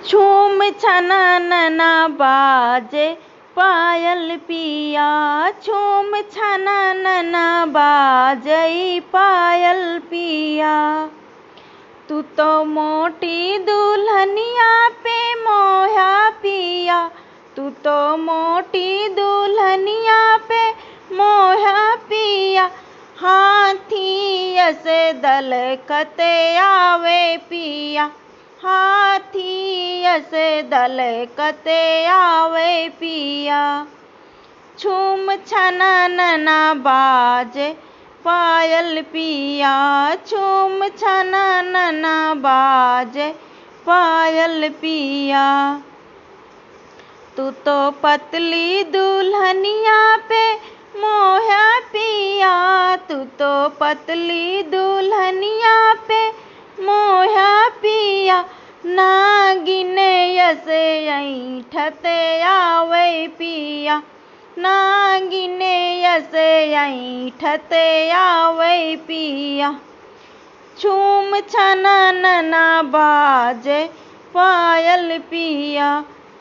झूम छननना बाजे पायल पिया, झूम छननना बाजे पायल पिया। तू तो मोटी दुल्हनिया पे मोया पिया, तू तो मोटी दुल्हनिया पे मोया पिया। हाथी से दलकते आवे पिया, हाथी से दलकते आवे पिया। झूम छननना बाजे पायल पिया, झूम छननना बाजे पायल पिया। तू तो पतली दुल्हनिया पे मोया पिया, तू तो पतली दुल्हनिया पे मोया पिया। नागिन से ऐठते आवे पिया, नागिन से ऐठते आवे पिया। झूम छननना बाजे पायल पिया,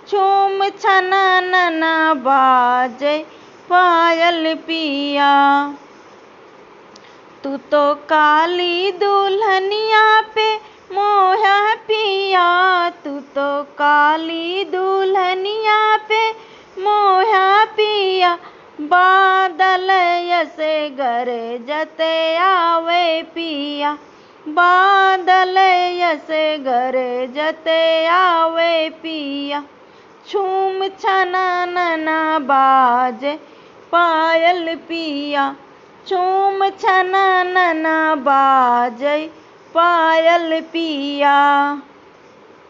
झूम छननना बाजे पायल पिया। तू तो काली दुल्हनिया पे मोया पिया, तू तो काली दुल्हनिया पे मोया पिया। बादल से गरजते आवे पिया, बादल से गरजते आवे पिया। झूम छननना बाजे पायल पिया, झूम छननना बाजे पायल पिया।